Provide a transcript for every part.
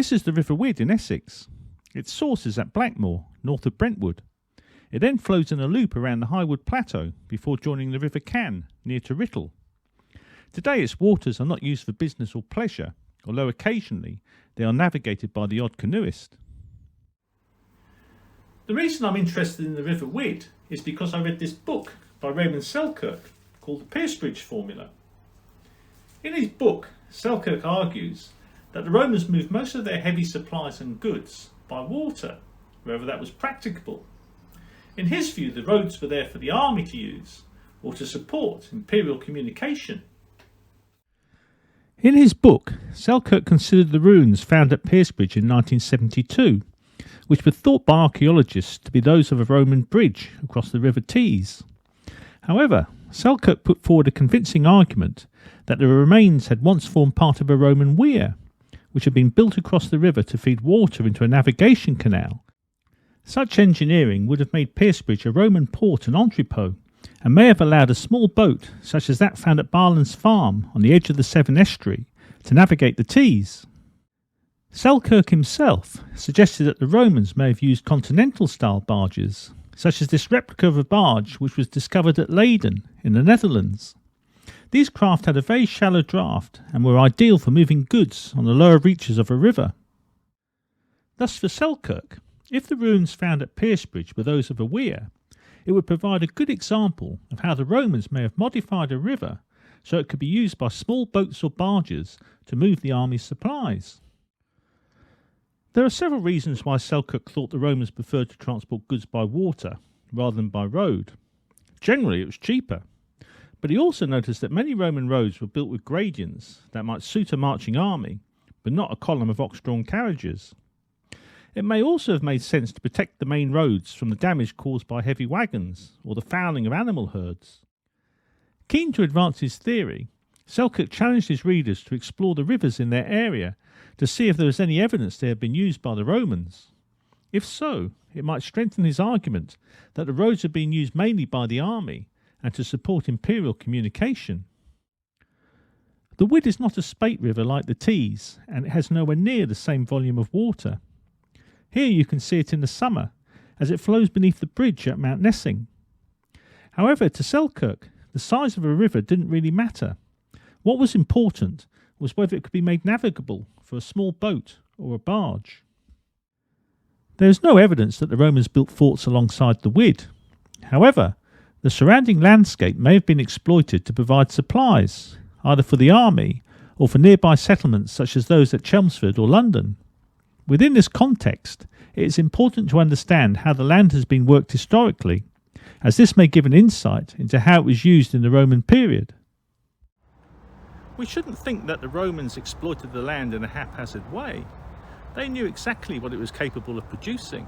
This is the River Wid in Essex. Its source is at Blackmore, north of Brentwood. It then flows in a loop around the Highwood Plateau before joining the River Can, near to Writtle. Today its waters are not used for business or pleasure, although occasionally they are navigated by the odd canoeist. The reason I'm interested in the River Wid is because I read this book by Raymond Selkirk called the Piercebridge Formula. In his book, Selkirk argues that the Romans moved most of their heavy supplies and goods by water, wherever that was practicable. In his view, the roads were there for the army to use, or to support imperial communication. In his book, Selkirk considered the ruins found at Piercebridge in 1972, which were thought by archaeologists to be those of a Roman bridge across the River Tees. However, Selkirk put forward a convincing argument that the remains had once formed part of a Roman weir, which had been built across the river to feed water into a navigation canal. Such engineering would have made Piercebridge a Roman port and entrepot, and may have allowed a small boat, such as that found at Barland's farm on the edge of the Severn estuary, to navigate the Tees. Selkirk himself suggested that the Romans may have used continental-style barges, such as this replica of a barge which was discovered at Leyden in the Netherlands. These craft had a very shallow draft and were ideal for moving goods on the lower reaches of a river. Thus for Selkirk, if the ruins found at Piercebridge were those of a weir, it would provide a good example of how the Romans may have modified a river so it could be used by small boats or barges to move the army's supplies. There are several reasons why Selkirk thought the Romans preferred to transport goods by water rather than by road. Generally it was cheaper, but he also noticed that many Roman roads were built with gradients that might suit a marching army, but not a column of ox-drawn carriages. It may also have made sense to protect the main roads from the damage caused by heavy wagons or the fouling of animal herds. Keen to advance his theory, Selkirk challenged his readers to explore the rivers in their area to see if there was any evidence they had been used by the Romans. If so, it might strengthen his argument that the roads had been used mainly by the army and to support imperial communication. The Wid is not a spate river like the Tees, and it has nowhere near the same volume of water. Here you can see it in the summer, as it flows beneath the bridge at Mount Nessing. However, to Selkirk, the size of a river didn't really matter. What was important was whether it could be made navigable for a small boat or a barge. There is no evidence that the Romans built forts alongside the Wid. However, the surrounding landscape may have been exploited to provide supplies, either for the army or for nearby settlements such as those at Chelmsford or London. Within this context, it is important to understand how the land has been worked historically, as this may give an insight into how it was used in the Roman period. We shouldn't think that the Romans exploited the land in a haphazard way. They knew exactly what it was capable of producing.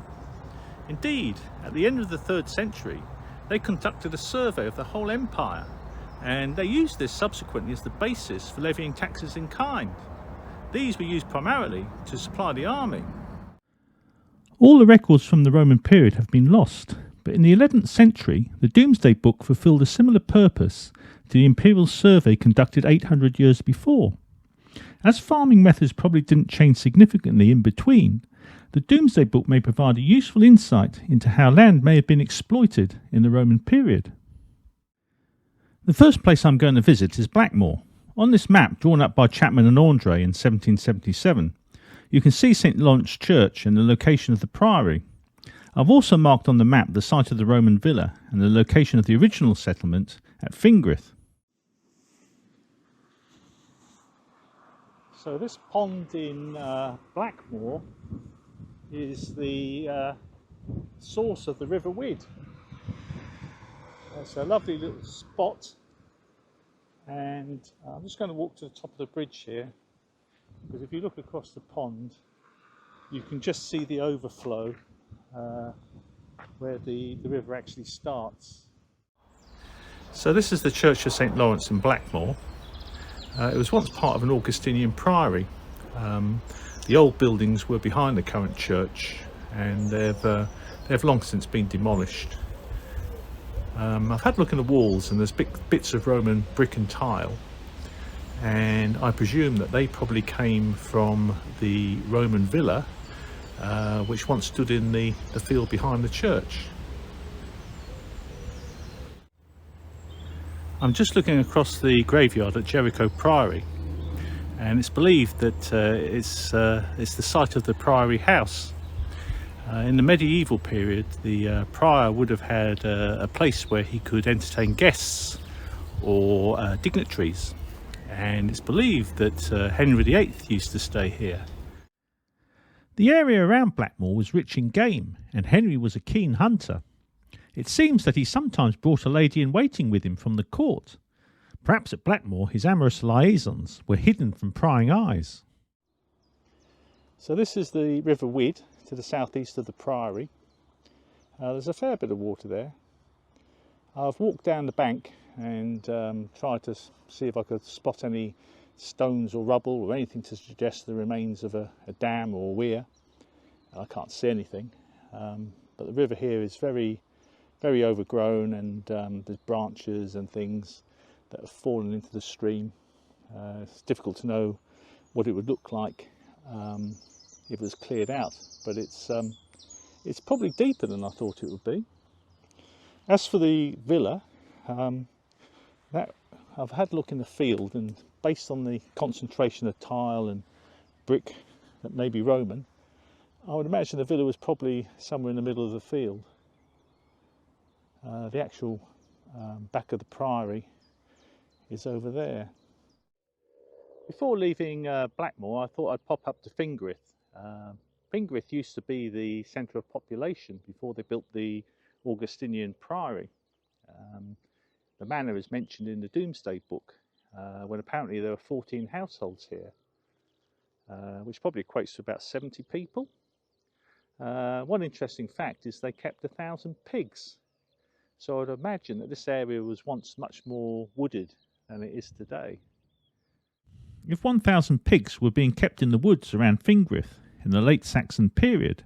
Indeed, at the end of the 3rd century, they conducted a survey of the whole empire, and they used this subsequently as the basis for levying taxes in kind. These were used primarily to supply the army. All the records from the Roman period have been lost, but in the 11th century, the Domesday Book fulfilled a similar purpose to the imperial survey conducted 800 years before. As farming methods probably didn't change significantly in between, the Domesday Book may provide a useful insight into how land may have been exploited in the Roman period. The first place I'm going to visit is Blackmore. On this map drawn up by Chapman and Andre in 1777, you can see St Lawrence Church and the location of the priory. I've also marked on the map the site of the Roman villa and the location of the original settlement at Fingriff. So this pond in Blackmore is the source of the River Wid. It's a lovely little spot, and I'm just going to walk to the top of the bridge here, because if you look across the pond you can just see the overflow where the river actually starts. So this is the Church of St Lawrence in Blackmore. It was once part of an Augustinian priory. The old buildings were behind the current church, and they've long since been demolished. I've had a look in the walls, and there's bits of Roman brick and tile, and I presume that they probably came from the Roman villa, which once stood in the field behind the church. I'm just looking across the graveyard at Jericho Priory, and it's believed that it's the site of the priory house. In the medieval period, the prior would have had a place where he could entertain guests or dignitaries, and it's believed that Henry VIII used to stay here. The area around Blackmore was rich in game, and Henry was a keen hunter. It seems that he sometimes brought a lady-in-waiting with him from the court. Perhaps at Blackmore his amorous liaisons were hidden from prying eyes. So this is the River Wid to the southeast of the priory. There's a fair bit of water there. I've walked down the bank and tried to see if I could spot any stones or rubble or anything to suggest the remains of a dam or weir. I can't see anything, but the river here is very overgrown, and there's branches and things that have fallen into the stream. It's difficult to know what it would look like if it was cleared out, but it's probably deeper than I thought it would be. As for the villa, that I've had a look in the field, and based on the concentration of tile and brick that may be Roman, I would imagine the villa was probably somewhere in the middle of the field. The actual back of the priory is over there. Before leaving Blackmore, I thought I'd pop up to Fingarith. Fingarith used to be the centre of population before they built the Augustinian priory. The manor is mentioned in the Domesday book, when apparently there were 14 households here, which probably equates to about 70 people. One interesting fact is they kept 1,000 pigs. So I'd imagine that this area was once much more wooded than it is today. If 1,000 pigs were being kept in the woods around Fingarith in the late Saxon period,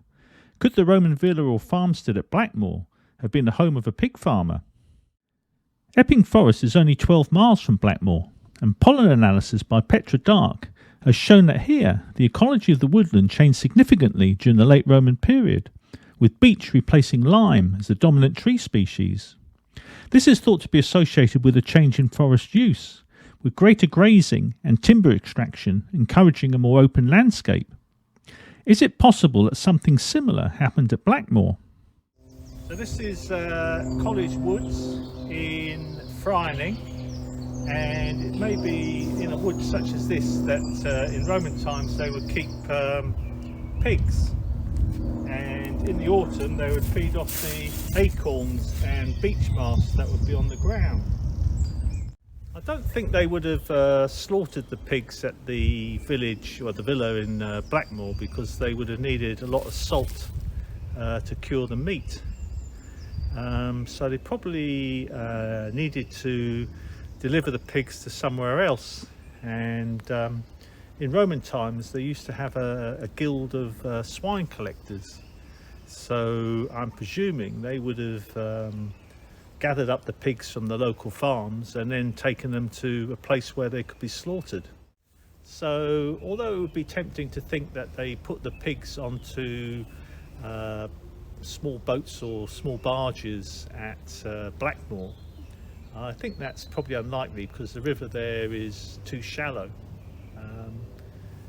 could the Roman villa or farmstead at Blackmore have been the home of a pig farmer? Epping Forest is only 12 miles from Blackmore, and pollen analysis by Petra Dark has shown that here the ecology of the woodland changed significantly during the late Roman period, with beech replacing lime as the dominant tree species. This is thought to be associated with a change in forest use, with greater grazing and timber extraction encouraging a more open landscape. Is it possible that something similar happened at Blackmore? So this is College Woods in Fryening, and it may be in a wood such as this that in Roman times they would keep pigs, and in the autumn they would feed off the acorns and beech mast that would be on the ground. I don't think they would have slaughtered the pigs at the village or the villa in Blackmore, because they would have needed a lot of salt to cure the meat. So they probably needed to deliver the pigs to somewhere else, and in Roman times they used to have a guild of swine collectors, so I'm presuming they would have gathered up the pigs from the local farms and then taken them to a place where they could be slaughtered. So although it would be tempting to think that they put the pigs onto small boats or small barges at Blackmore, I think that's probably unlikely, because the river there is too shallow.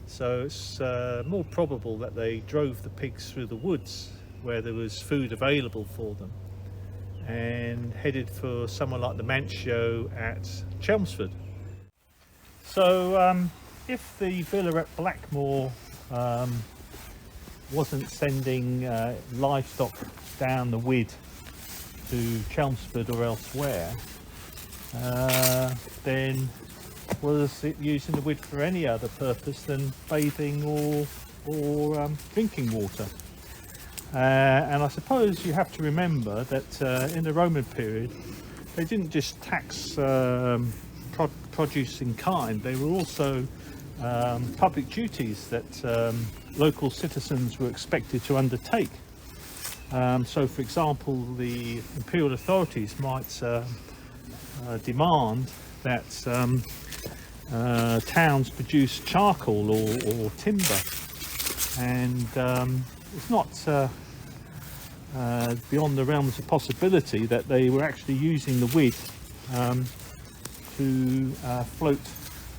So it's more probable that they drove the pigs through the woods where there was food available for them and headed for somewhere like the Mancio at Chelmsford. So if the villa at Blackmore wasn't sending livestock down the Wid to Chelmsford or elsewhere, then was it using the Wid for any other purpose than bathing or drinking water? And I suppose you have to remember that in the Roman period they didn't just tax produce in kind, they were also public duties that local citizens were expected to undertake. So for example, the imperial authorities might demand that towns produce charcoal or timber, and it's not beyond the realms of possibility that they were actually using the Wid to float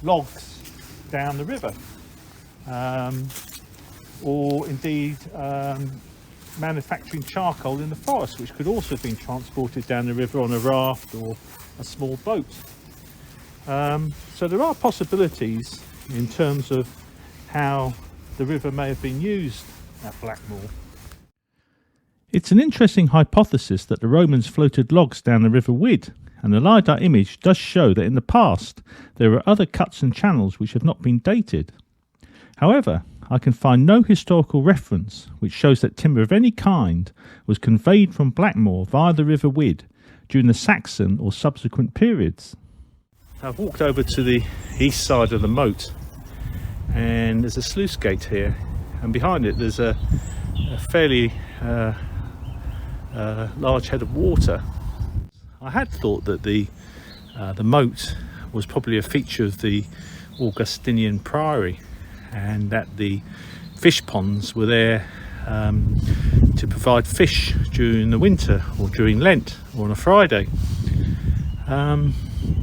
logs down the river, or indeed manufacturing charcoal in the forest, which could also have been transported down the river on a raft or a small boat. So there are possibilities in terms of how the river may have been used at Blackmore. It's an interesting hypothesis that the Romans floated logs down the River Wid, and the LiDAR image does show that in the past there were other cuts and channels which have not been dated. However, I can find no historical reference which shows that timber of any kind was conveyed from Blackmore via the River Wid during the Saxon or subsequent periods. I've walked over to the east side of the moat, and there's a sluice gate here, and behind it there's a fairly large head of water. I had thought that the moat was probably a feature of the Augustinian Priory, and that the fish ponds were there to provide fish during the winter or during Lent or on a Friday.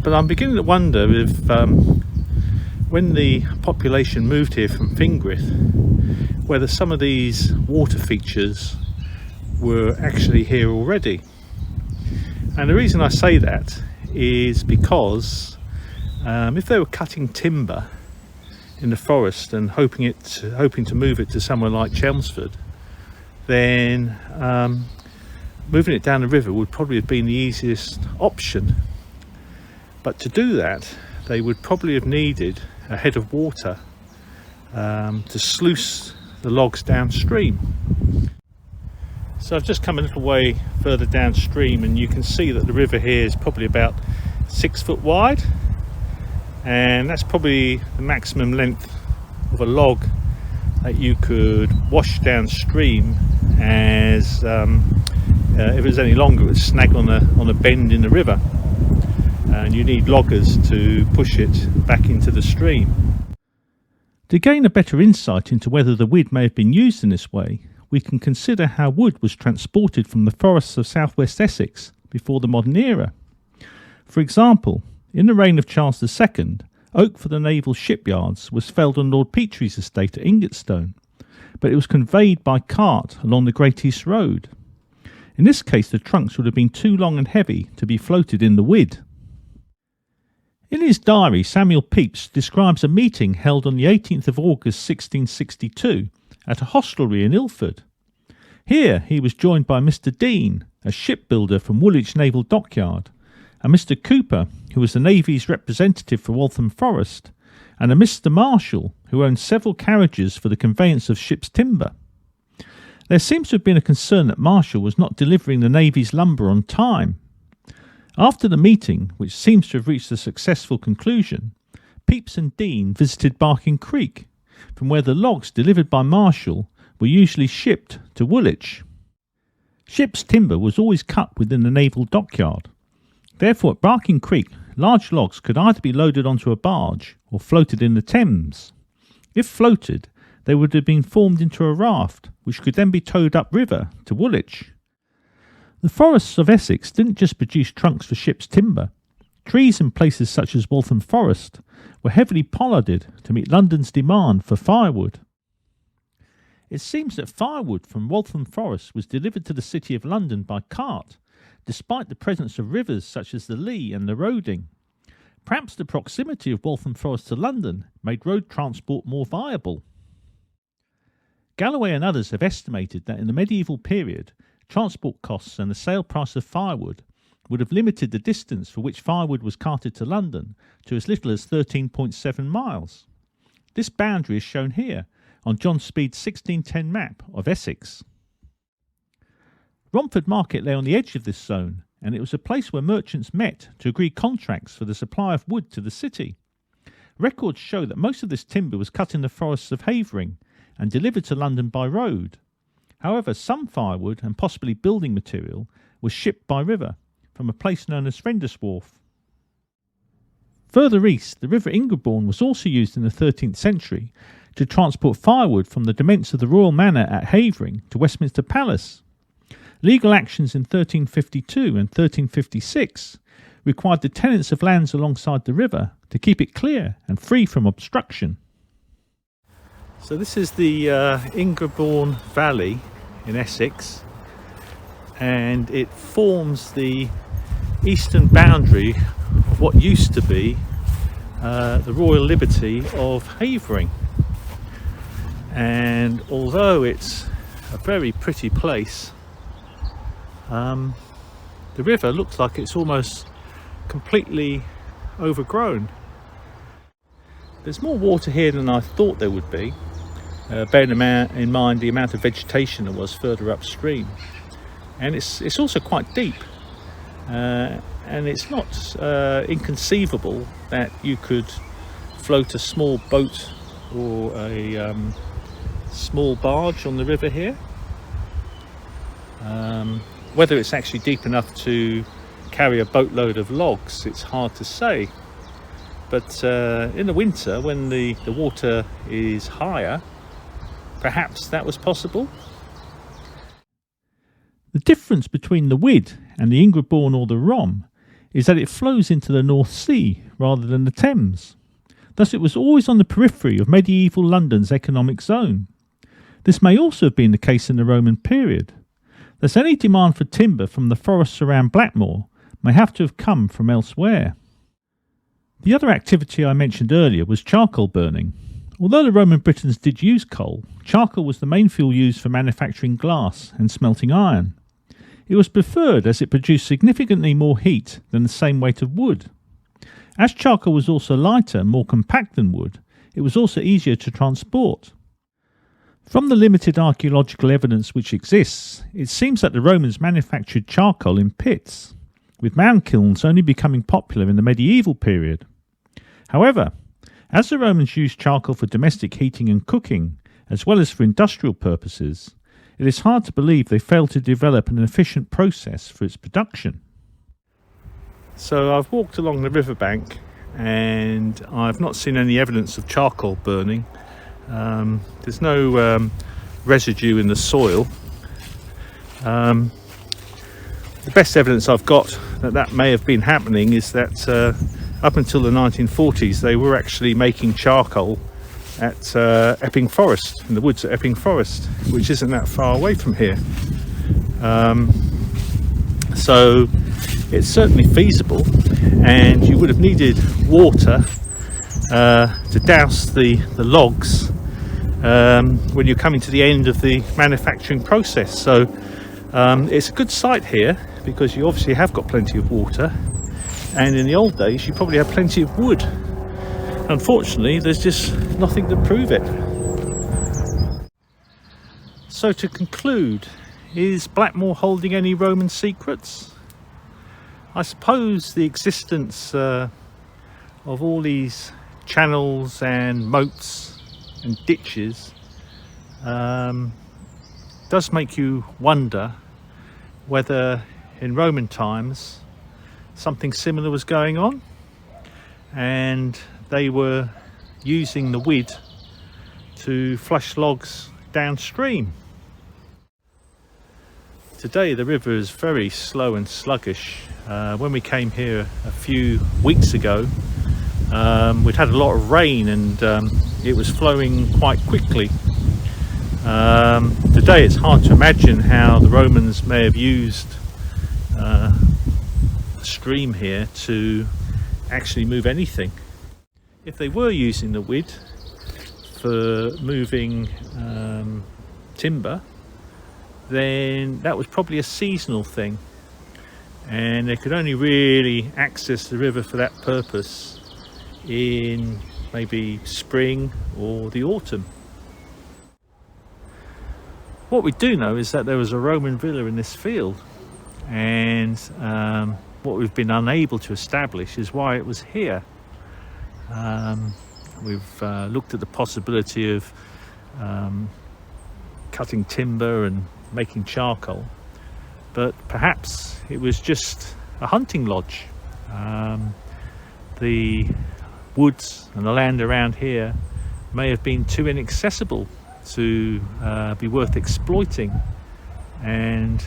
But I'm beginning to wonder if when the population moved here from Fingrid, whether some of these water features were actually here already. And the reason I say that is because if they were cutting timber in the forest and hoping to move it to somewhere like Chelmsford, then moving it down the river would probably have been the easiest option. But to do that, they would probably have needed a head of water to sluice the logs downstream. So I've just come a little way further downstream, and you can see that the river here is probably about 6 foot wide, and that's probably the maximum length of a log that you could wash downstream, as if it was any longer it would snag on a bend in the river, and you need loggers to push it back into the stream. To gain a better insight into whether the Wid may have been used in this way, we can consider how wood was transported from the forests of southwest Essex before the modern era. For example, in the reign of Charles II, oak for the naval shipyards was felled on Lord Petrie's estate at Ingatstone, but it was conveyed by cart along the Great East Road. In this case, the trunks would have been too long and heavy to be floated in the Wid. In his diary, Samuel Pepys describes a meeting held on the 18th of August 1662 at a hostelry in Ilford. Here he was joined by Mr. Dean, a shipbuilder from Woolwich Naval Dockyard, and Mr. Cooper, who was the Navy's representative for Waltham Forest, and a Mr. Marshall, who owned several carriages for the conveyance of ship's timber. There seems to have been a concern that Marshall was not delivering the Navy's lumber on time. After the meeting, which seems to have reached a successful conclusion, Pepys and Dean visited Barking Creek, from where the logs delivered by Marshall were usually shipped to Woolwich. Ship's timber was always cut within the naval dockyard. Therefore, at Barking Creek, large logs could either be loaded onto a barge or floated in the Thames. If floated, they would have been formed into a raft, which could then be towed upriver to Woolwich. The forests of Essex didn't just produce trunks for ship's timber. Trees in places such as Waltham Forest were heavily pollarded to meet London's demand for firewood. It seems that firewood from Waltham Forest was delivered to the City of London by cart, despite the presence of rivers such as the Lee and the Roding. Perhaps the proximity of Waltham Forest to London made road transport more viable. Galloway and others have estimated that in the medieval period, transport costs and the sale price of firewood would have limited the distance for which firewood was carted to London to as little as 13.7 miles. This boundary is shown here on John Speed's 1610 map of Essex. Romford Market lay on the edge of this zone, and it was a place where merchants met to agree contracts for the supply of wood to the city. Records show that most of this timber was cut in the forests of Havering and delivered to London by road. However, some firewood and possibly building material was shipped by river from a place known as Friendus Wharf. Further east, the River Ingerbourne was also used in the 13th century to transport firewood from the demesnes of the royal manor at Havering to Westminster Palace. Legal actions in 1352 and 1356 required the tenants of lands alongside the river to keep it clear and free from obstruction. So this is the Ingerbourne Valley in Essex, and it forms the eastern boundary of what used to be the Royal Liberty of Havering. And although it's a very pretty place, the river looks like it's almost completely overgrown. There's more water here than I thought there would be, bearing in mind the amount of vegetation there was further upstream. And it's also quite deep, and it's not inconceivable that you could float a small boat or a small barge on the river here. Whether it's actually deep enough to carry a boatload of logs, it's hard to say. But in the winter, when the water is higher, perhaps that was possible. The difference between the Wid and the Ingerbourne or the Rom is that it flows into the North Sea rather than the Thames. Thus it was always on the periphery of medieval London's economic zone. This may also have been the case in the Roman period. Thus any demand for timber from the forests around Blackmore may have to have come from elsewhere. The other activity I mentioned earlier was charcoal burning. Although the Roman Britons did use coal, charcoal was the main fuel used for manufacturing glass and smelting iron. It was preferred as it produced significantly more heat than the same weight of wood. As charcoal was also lighter and more compact than wood, it was also easier to transport. From the limited archaeological evidence which exists, it seems that the Romans manufactured charcoal in pits, with mound kilns only becoming popular in the medieval period. However, as the Romans used charcoal for domestic heating and cooking, as well as for industrial purposes, it is hard to believe they failed to develop an efficient process for its production. So I've walked along the riverbank and I've not seen any evidence of charcoal burning. There's no residue in the soil. The best evidence I've got that may have been happening is that up until the 1940s they were actually making charcoal at Epping Forest, in the woods at Epping Forest, which isn't that far away from here. So it's certainly feasible, and you would have needed water to douse the logs when you're coming to the end of the manufacturing process. So it's a good site here because you obviously have got plenty of water, and in the old days you probably had plenty of wood. Unfortunately, there's just nothing to prove it. So to conclude, is Blackmore holding any Roman secrets? I suppose the existence of all these channels and moats and ditches does make you wonder whether in Roman times something similar was going on, and they were using the Wid to flush logs downstream. Today the river is very slow and sluggish. When we came here a few weeks ago, we'd had a lot of rain and it was flowing quite quickly. Today it's hard to imagine how the Romans may have used the stream here to actually move anything. If they were using the Wid for moving timber, then that was probably a seasonal thing, and they could only really access the river for that purpose in maybe spring or the autumn. What we do know is that there was a Roman villa in this field, and what we've been unable to establish is why it was here. We've looked at the possibility of cutting timber and making charcoal, but perhaps it was just a hunting lodge. the woods and the land around here may have been too inaccessible to be worth exploiting, and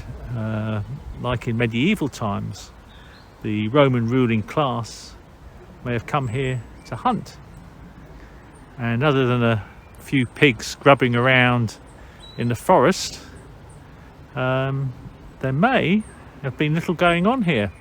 like in medieval times, the Roman ruling class may have come here to hunt, and other than a few pigs grubbing around in the forest, there may have been little going on here.